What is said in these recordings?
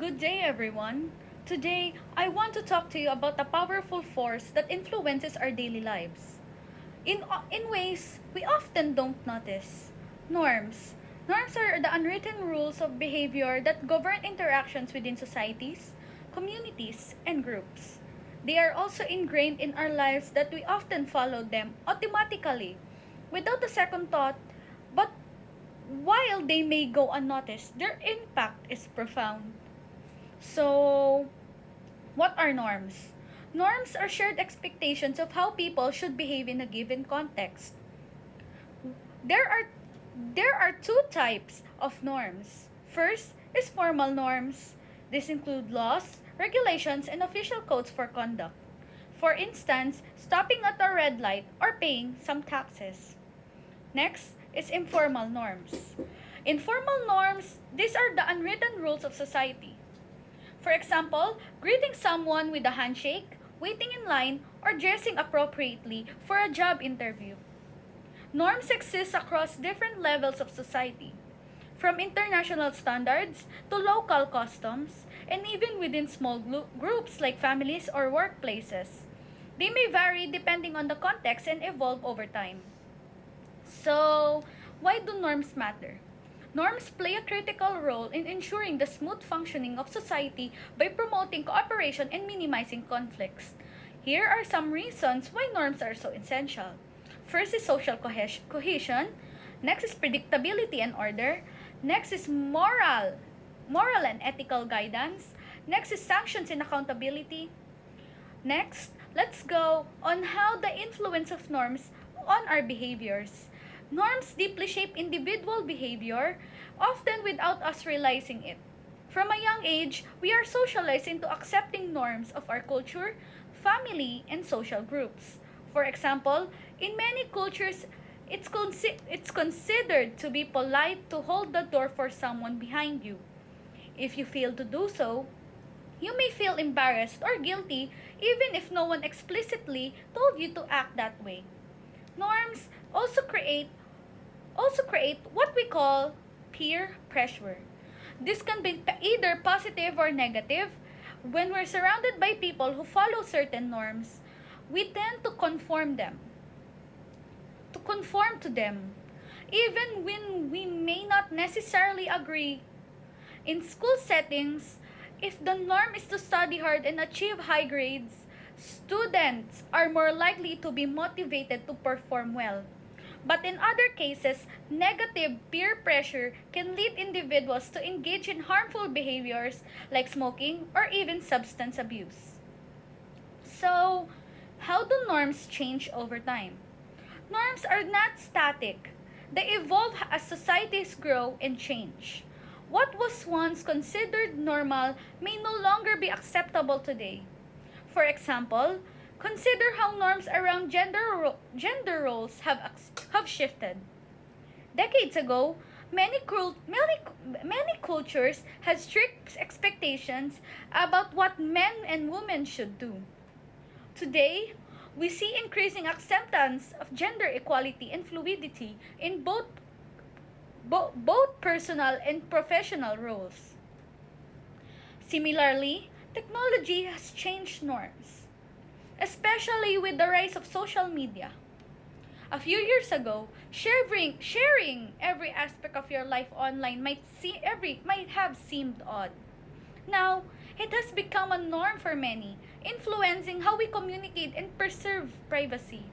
Good day, everyone. Today, I want to talk to you about a powerful force that influences our daily lives. In ways we often don't notice. Norms. Norms are the unwritten rules of behavior that govern interactions within societies, communities, and groups. They are also ingrained in our lives that we often follow them automatically, without a second thought, but while they may go unnoticed, their impact is profound. So, what are norms? Norms are shared expectations of how people should behave in a given context. There are there are two types of norms. First is formal norms. These include laws, regulations, and official codes for conduct. For instance, stopping at a red light or paying some taxes. Next is informal norms. Informal norms, these are the unwritten rules of society. For example, greeting someone with a handshake, waiting in line, or dressing appropriately for a job interview. Norms exist across different levels of society, from international standards to local customs, and even within small groups like families or workplaces. They may vary depending on the context and evolve over time. So, why do norms matter? Norms play a critical role in ensuring the smooth functioning of society by promoting cooperation and minimizing conflicts. Here are some reasons why norms are so essential. First is social cohesion. Next is predictability and order. Next is moral and ethical guidance. Next is sanctions and accountability. Next, let's go on how the influence of norms on our behaviors. Norms deeply shape individual behavior, often without us realizing it. From a young age, we are socialized into accepting norms of our culture, family, and social groups. For example, in many cultures, it's considered to be polite to hold the door for someone behind you. If you fail to do so, you may feel embarrassed or guilty even if no one explicitly told you to act that way. Norms also create what we call peer pressure. This can be either positive or negative. When we're surrounded by people who follow certain norms, we tend to conform to them, even when we may not necessarily agree. In school settings, if the norm is to study hard and achieve high grades, students are more likely to be motivated to perform well. But in other cases, negative peer pressure can lead individuals to engage in harmful behaviors like smoking or even substance abuse. So, how do norms change over time? Norms are not static. They evolve as societies grow and change. What was once considered normal may no longer be acceptable today. For example, consider how norms around gender roles have shifted. Decades ago, many cultures had strict expectations about what men and women should do. Today, we see increasing acceptance of gender equality and fluidity in both personal and professional roles. Similarly, technology has changed norms, especially with the rise of social media. A few years ago, sharing every aspect of your life online might have seemed odd. Now, it has become a norm for many, influencing how we communicate and preserve privacy.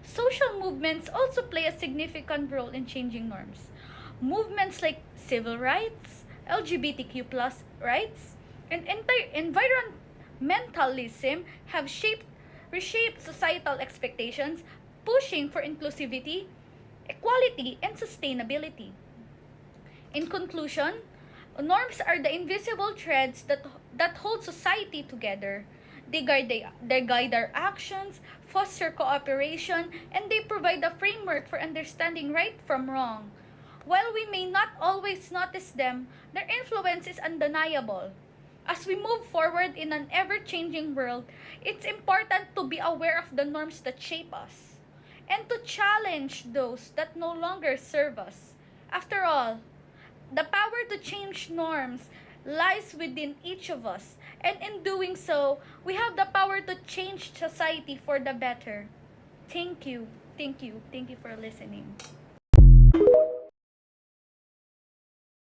Social movements also play a significant role in changing norms. Movements like civil rights, LGBTQ+ rights, and environmentalism have reshaped societal expectations, pushing for inclusivity, equality, and sustainability. In conclusion, norms are the invisible threads that hold society together. They guide our actions, foster cooperation, and they provide a framework for understanding right from wrong. While we may not always notice them, their influence is undeniable. As we move forward in an ever changing world, it's important to be aware of the norms that shape us and to challenge those that no longer serve us. After all, the power to change norms lies within each of us. And in doing so, we have the power to change society for the better. Thank you. Thank you. Thank you for listening.